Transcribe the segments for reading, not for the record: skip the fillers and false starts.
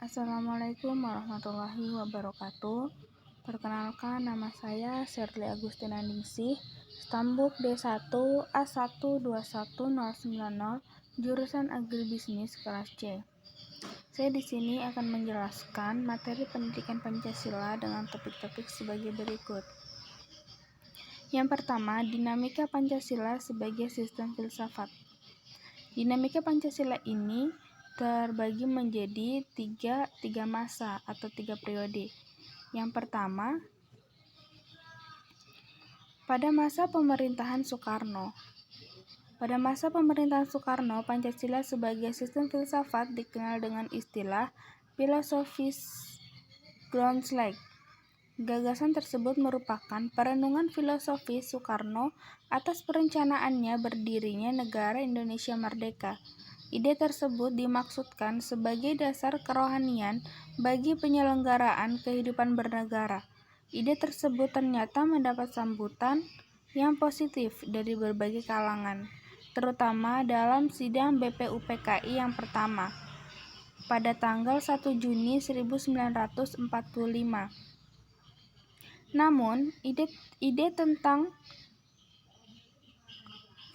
Assalamualaikum warahmatullahi wabarakatuh. Perkenalkan, nama saya Sherly Agustina Ningsih, Stambuk D1 A121090, jurusan Agribisnis kelas C. Saya di sini akan menjelaskan materi pendidikan Pancasila dengan topik-topik sebagai berikut. Yang pertama, dinamika Pancasila sebagai sistem filsafat. Dinamika Pancasila ini terbagi menjadi tiga masa atau tiga periode. Yang pertama, pada masa pemerintahan Soekarno. Pada masa pemerintahan Soekarno, Pancasila sebagai sistem filsafat dikenal dengan istilah filosofis Groundslack. Gagasan tersebut merupakan perenungan filosofis Soekarno atas perencanaannya berdirinya negara Indonesia Merdeka. Ide tersebut dimaksudkan sebagai dasar kerohanian bagi penyelenggaraan kehidupan bernegara. Ide tersebut ternyata mendapat sambutan yang positif dari berbagai kalangan, terutama dalam sidang BPUPKI yang pertama, pada tanggal 1 Juni 1945. Namun, ide tentang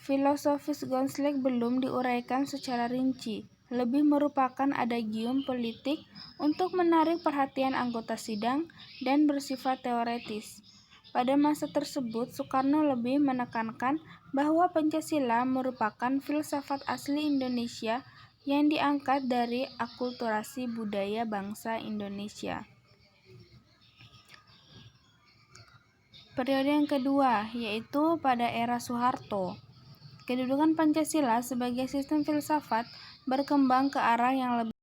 filosofis Groundslack belum diuraikan secara rinci, lebih merupakan adagium politik untuk menarik perhatian anggota sidang dan bersifat teoretis. Pada masa tersebut, Soekarno lebih menekankan bahwa Pancasila merupakan filsafat asli Indonesia yang diangkat dari akulturasi budaya bangsa Indonesia. Periode yang kedua, yaitu pada era Soeharto. Kedudukan Pancasila sebagai sistem filsafat berkembang ke arah yang lebih.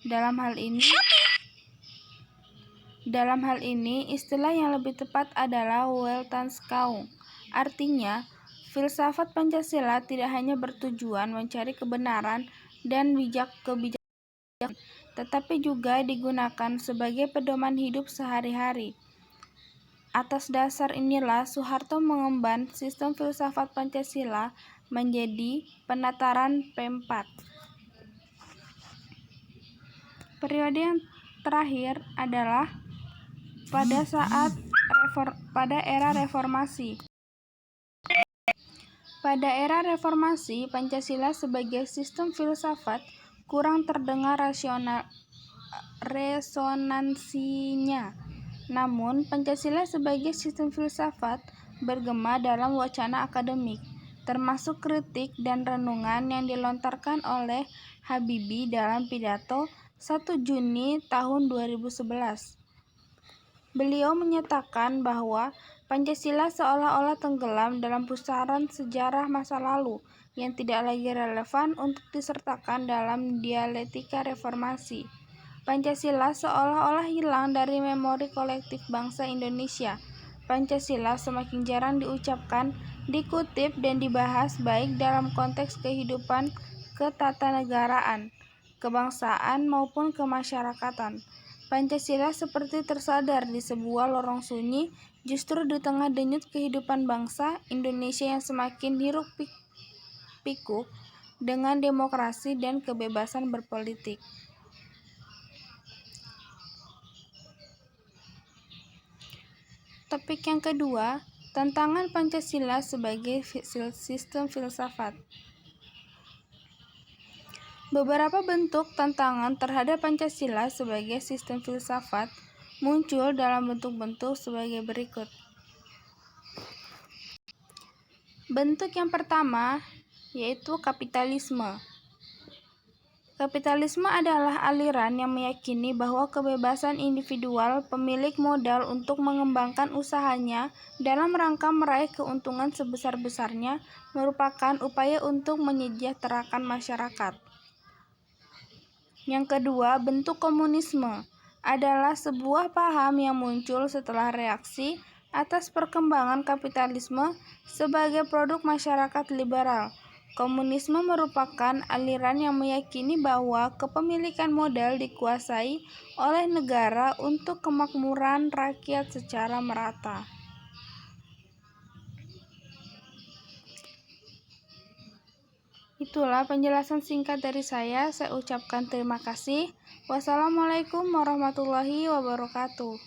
Dalam hal ini, istilah yang lebih tepat adalah Weltanschauung. Artinya, filsafat Pancasila tidak hanya bertujuan mencari kebenaran dan kebijaksanaan, tetapi juga digunakan sebagai pedoman hidup sehari-hari. Atas dasar inilah Soeharto mengemban sistem filsafat Pancasila menjadi penataran P4. Periode yang terakhir adalah pada era reformasi. Pada era reformasi, Pancasila sebagai sistem filsafat kurang terdengar resonansinya. Namun, Pancasila sebagai sistem filsafat bergema dalam wacana akademik, termasuk kritik dan renungan yang dilontarkan oleh Habibie dalam pidato 1 Juni tahun 2011. Beliau menyatakan bahwa Pancasila seolah-olah tenggelam dalam pusaran sejarah masa lalu yang tidak lagi relevan untuk disertakan dalam dialektika reformasi. Pancasila seolah-olah hilang dari memori kolektif bangsa Indonesia. Pancasila semakin jarang diucapkan, dikutip, dan dibahas baik dalam konteks kehidupan ketatanegaraan, kebangsaan maupun kemasyarakatan. Pancasila seperti tersadar di sebuah lorong sunyi justru di tengah denyut kehidupan bangsa Indonesia yang semakin hiruk-pikuk dengan demokrasi dan kebebasan berpolitik. Topik yang kedua, tantangan Pancasila sebagai sistem filsafat. Beberapa bentuk tantangan terhadap Pancasila sebagai sistem filsafat muncul dalam bentuk-bentuk sebagai berikut. Bentuk yang pertama yaitu kapitalisme. Kapitalisme adalah aliran yang meyakini bahwa kebebasan individual pemilik modal untuk mengembangkan usahanya dalam rangka meraih keuntungan sebesar-besarnya merupakan upaya untuk menyejahterakan masyarakat. Yang kedua, bentuk komunisme adalah sebuah paham yang muncul setelah reaksi atas perkembangan kapitalisme sebagai produk masyarakat liberal. Komunisme merupakan aliran yang meyakini bahwa kepemilikan modal dikuasai oleh negara untuk kemakmuran rakyat secara merata. Itulah penjelasan singkat dari saya. Saya ucapkan terima kasih. Wassalamualaikum warahmatullahi wabarakatuh.